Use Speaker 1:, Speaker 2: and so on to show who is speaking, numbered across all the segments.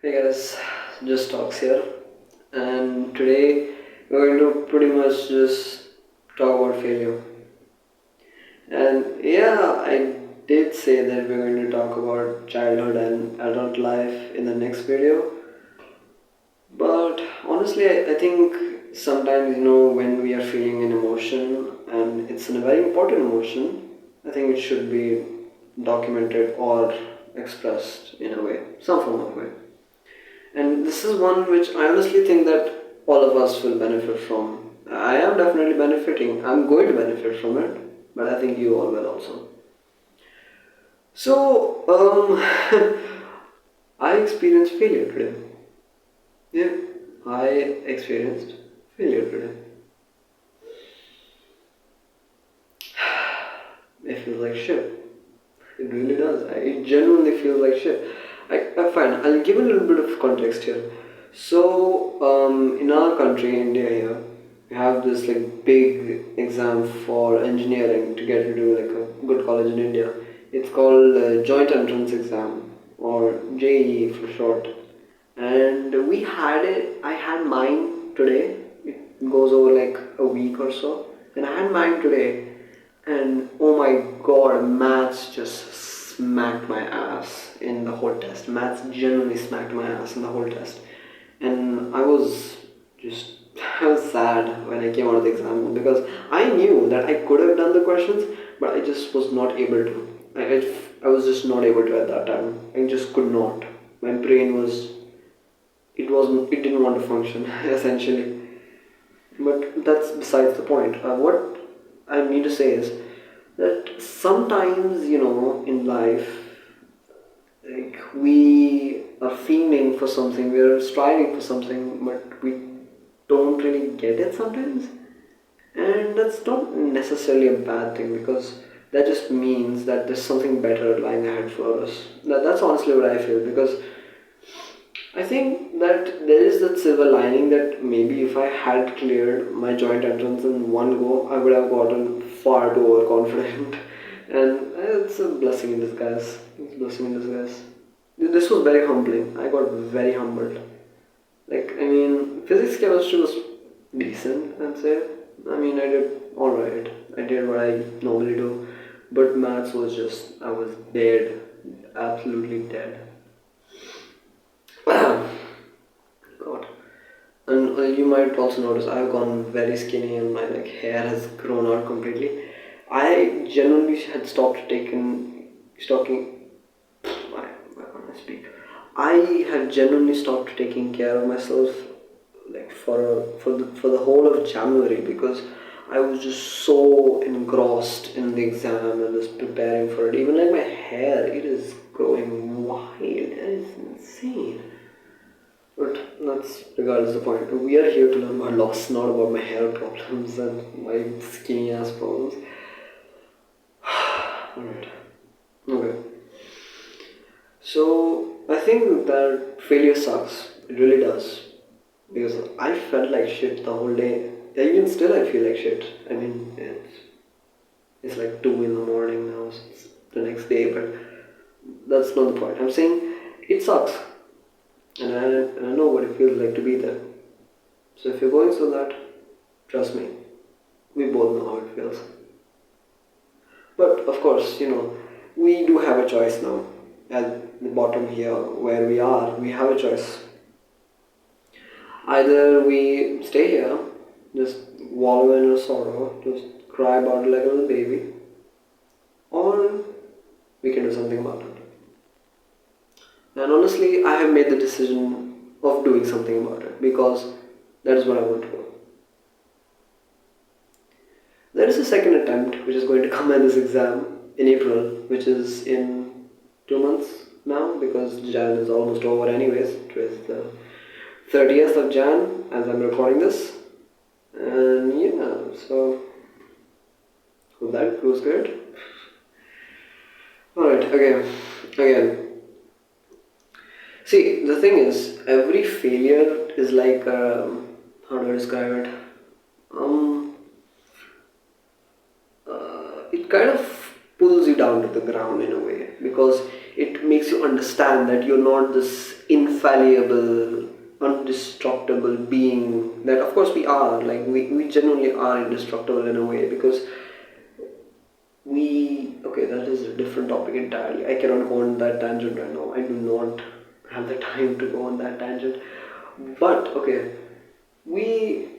Speaker 1: Hey guys, just talks here, and today we're going to pretty much just talk about failure. And yeah, I did say that we're going to talk about childhood and adult life in the next video, but honestly, I think sometimes when we are feeling an emotion and it's a very important emotion, I think it should be documented or expressed in a way, some form of way. And this is one which I honestly think that all of us will benefit from. I am definitely benefiting. I'm going to benefit from it, but I think you all will also. So, I experienced failure today. Yeah, I experienced failure today. It feels like shit. It really does. It genuinely feels like shit. Fine, I'll give a little bit of context here. So, in our country, India here, we have this like big exam for engineering to get into like a good college in India. It's called Joint Entrance Exam or JEE for short. And we had it. I had mine today. It goes over like a week or so, and I had mine today and oh my god, maths just smacked my ass in the whole test. Maths genuinely smacked my ass in the whole test. And just, I was sad when I came out of the exam because I knew that I could have done the questions, but I just was not able to. I was just not able to at that time. I just could not. My brain it didn't want to function essentially. But that's besides the point. What I mean to say is that sometimes, in life, like we are fiending for something, we are striving for something, but we don't really get it sometimes. And that's not necessarily a bad thing because that just means that there's something better lying ahead for us. That's honestly what I feel because I think that there is that silver lining that maybe if I had cleared my joint entrance in one go, I would have gotten far too overconfident. And it's a blessing in disguise. It's a blessing in disguise. This was very humbling. I got very humbled. Like, I mean, physics chemistry was decent, I'd say. I mean, I did alright. I did what I normally do. But maths was just, I was dead. Absolutely dead. God. And you might also notice I've gone very skinny and my like hair has grown out completely. I genuinely had stopped taking stalking. Why can't I speak? I had genuinely stopped taking care of myself like for the whole of January because I was just so engrossed in the exam and just preparing for it. Even like my hair, it is growing wild. It is insane. But that's regardless the point. We are here to learn about loss, not about my hair problems and my skinny ass problems. Alright. Okay. So I think that failure sucks. It really does. Because I felt like shit the whole day. Even still I feel like shit. I mean it's like 2 in the morning now, so it's the next day, but that's not the point. I'm saying it sucks. And I know what it feels like to be there. So if you're going through that, trust me, we both know how it feels. But of course, we do have a choice now. At the bottom here, where we are, we have a choice. Either we stay here, just wallow in our sorrow, just cry about it like a little baby, or we can do something about it. And honestly, I have made the decision of doing something about it because that is what I want to do. There is a second attempt which is going to come at this exam in April, which is in 2 months now because Jan is almost over, anyways. It was the 30th of Jan as I'm recording this. And yeah, so hope that goes good. Alright, okay, again. See, the thing is, every failure is like, how do I describe it? Um, it kind of pulls you down to the ground in a way because it makes you understand that you're not this infallible, indestructible being that of course we are. Like we genuinely are indestructible in a way because we okay, that is a different topic entirely. I cannot go on that tangent right now. I do not have the time to go on that tangent. But okay, we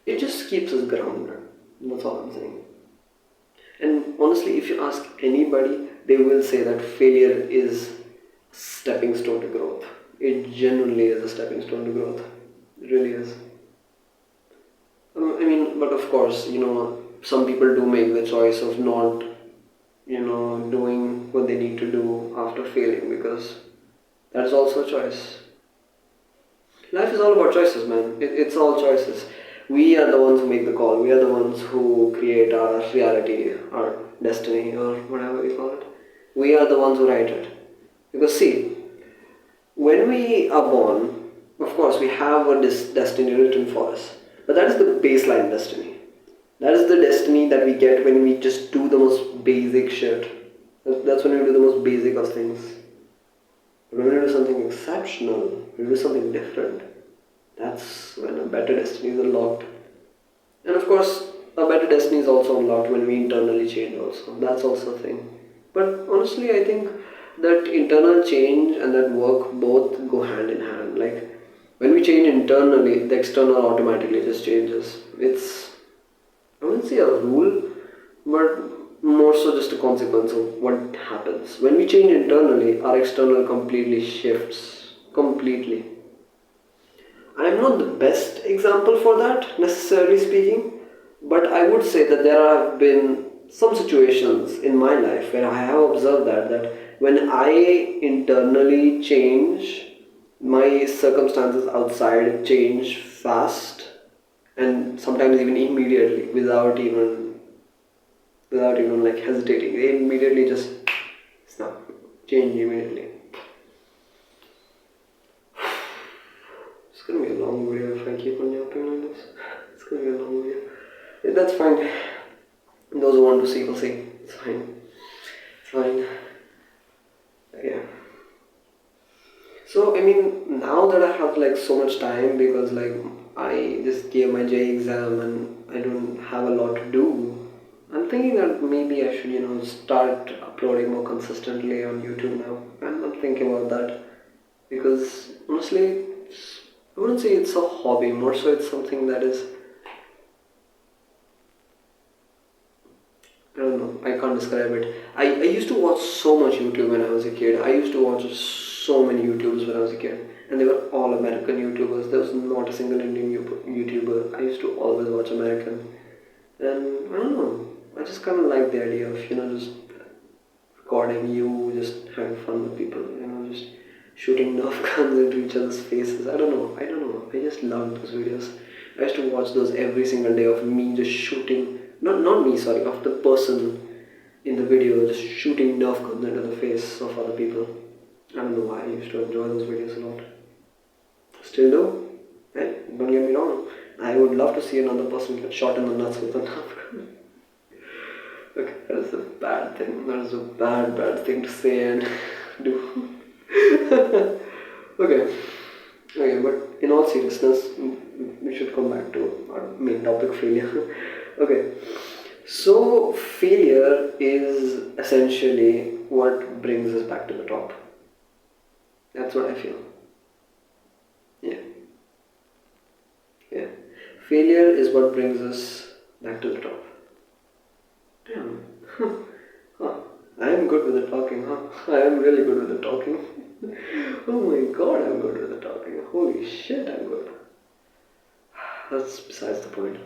Speaker 1: it just keeps us grounded. That's all I'm saying. And honestly, if you ask anybody, they will say that failure is stepping stone to growth. It genuinely is a stepping stone to growth. It really is. I mean, but of course, some people do make the choice of not, doing what they need to do after failing because that is also a choice. Life is all about choices, man. It's all choices. We are the ones who make the call. We are the ones who create our reality, our destiny, or whatever we call it. We are the ones who write it. Because, see, when we are born, of course, we have a destiny written for us. But that is the baseline destiny. That is the destiny that we get when we just do the most basic shit. That's when we do the most basic of things. But when we do something exceptional, when we do something different, that's when a better destiny is unlocked. And of course, a better destiny is also unlocked when we internally change also. That's also a thing. But honestly, I think that internal change and that work both go hand in hand. Like, when we change internally, the external automatically just changes. It's, I wouldn't say a rule, but more so just a consequence of what happens. When we change internally, our external completely shifts. Completely. I'm not the best example for that, necessarily speaking, but I would say that there have been some situations in my life where I have observed that when I internally change, my circumstances outside change fast and sometimes even immediately without even like hesitating. They immediately just snap, change immediately. It's gonna be a long video if I keep on yapping like this. It's gonna be a long video. Yeah, that's fine. Those who want to see will see. It's fine. It's fine. Yeah. So I mean, now that I have like so much time because like I just gave my J exam and I don't have a lot to do, I'm thinking that maybe I should start uploading more consistently on YouTube now. And I'm thinking about that because honestly, I wouldn't say it's a hobby. More so, it's something that is, I don't know. I can't describe it. I used to watch so much YouTube when I was a kid. I used to watch so many YouTubers when I was a kid, and they were all American YouTubers. There was not a single Indian YouTuber. I used to always watch American, and I don't know. I just kind of like the idea of just recording you, just having fun with people. Just shooting Nerf guns into each other's faces. I don't know. I just loved those videos. I used to watch those every single day of me just shooting. Not me, sorry, of the person in the video just shooting Nerf guns into the face of other people. I don't know why I used to enjoy those videos a lot. Still do. Hey, don't get me wrong. I would love to see another person get shot in the nuts with a Nerf gun. Okay, that is a bad thing. That is a bad thing to say and do. Okay. Okay, but in all seriousness, we should come back to our main topic, failure. Okay. So failure is essentially what brings us back to the top. That's what I feel. Yeah. Yeah. Failure is what brings us back to the top. Damn. Huh. I am good with the talking, huh? I am really good with the talking. Oh my god, I'm good with the talking. Holy shit, I'm good. That's besides the point.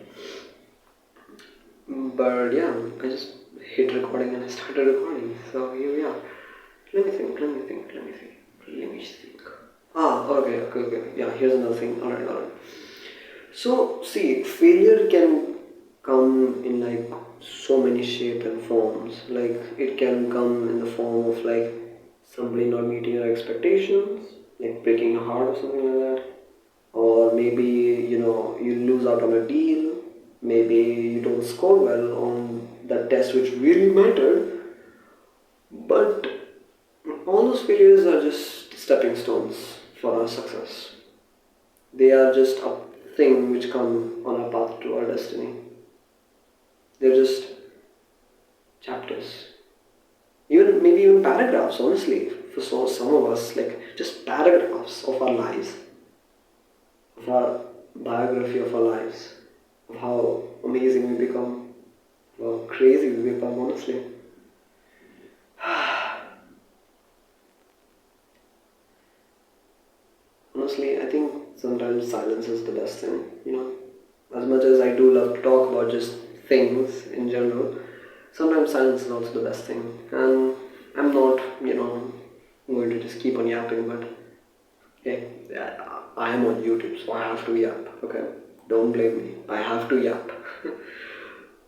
Speaker 1: But yeah, I just hit recording and I started recording. So here we are. Let me think. Okay. Yeah, here's another thing. Alright. So, see, failure can come in like so many shapes and forms. Like, it can come in the form of like somebody not meeting your expectations, like breaking your heart or something like that. Or maybe, you lose out on a deal. Maybe you don't score well on that test which really mattered. But all those failures are just stepping stones for our success. They are just a thing which come on our path to our destiny. They're just chapters. Even maybe even paragraphs, honestly, for some of us, like just paragraphs of our lives, of our biography of our lives, of how amazing we become, how crazy we become, honestly. Honestly, I think sometimes silence is the best thing, you know. As much as I do love to talk about just things in general, sometimes silence is also the best thing. And I'm not, going to just keep on yapping, but hey, I am on YouTube, so I have to yap, okay? Don't blame me. I have to yap.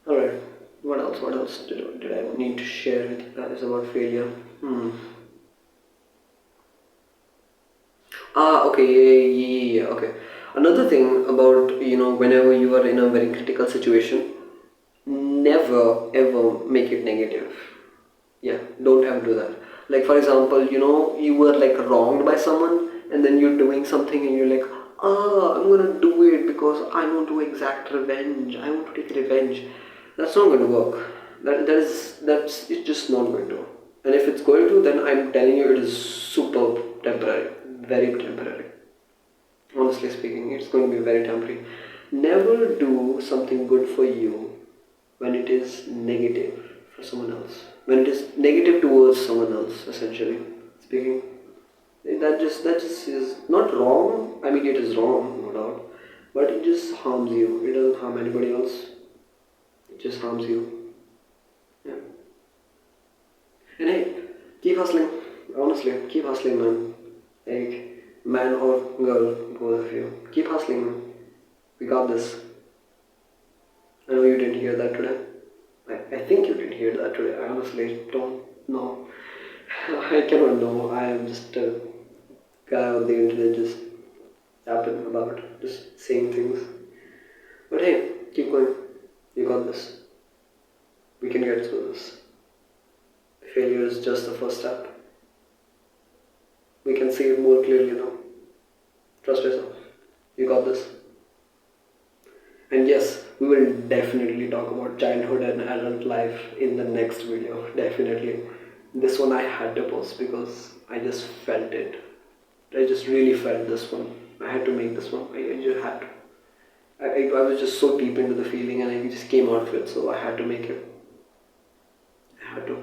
Speaker 1: Alright, what else? What else did I need to share with you guys about failure? Hmm. Okay, yeah, okay. Another thing about, whenever you are in a very critical situation, never ever make it negative. Yeah, don't ever do that. Like, for example, you were like wronged by someone, and then you're doing something, and you're like, I'm gonna do it because I want to exact revenge. I want to take revenge. That's not going to work. That's it's just not going to. And if it's going to, then I'm telling you, it is super temporary, very temporary. Honestly speaking, it's going to be very temporary. Never do something good for you when it is negative for someone else. When it is negative towards someone else, essentially speaking. That just is not wrong. I mean, it is wrong, no doubt, but it just harms you. It doesn't harm anybody else. It just harms you. Yeah. And hey, keep hustling. Honestly, keep hustling, man. Like, man or girl, both of you. Keep hustling, man. We got this. I know you didn't hear that today. I think you didn't hear that today. I honestly don't know. I cannot know. I am just a guy on the internet just yapping about, just saying things. But hey, keep going. You got this. We can get through this. Failure is just the first step. We can see it more clearly now. Trust yourself. You got this. And yes, we will definitely talk about childhood and adult life in the next video. Definitely. This one I had to post because I just felt it. I just really felt this one. I had to make this one. I just had to. I was just so deep into the feeling and I just came out of it, so I had to make it. I had to.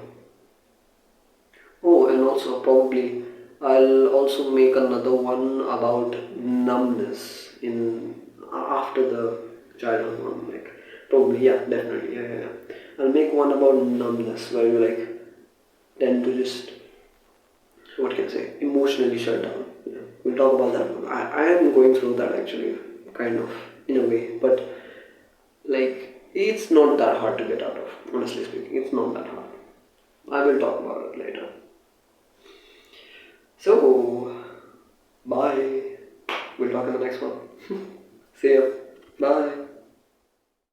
Speaker 1: Oh, and also probably I'll also make another one about numbness in after the childhood one. Like probably, yeah, definitely, yeah. I'll make one about numbness where you like tend to just, what can I say, emotionally shut down. Yeah. We'll talk about that one. I am going through that actually, kind of in a way, but like it's not that hard to get out of. Honestly speaking, it's not that hard. I will talk about it later. So, bye. We'll talk in the next one. See ya.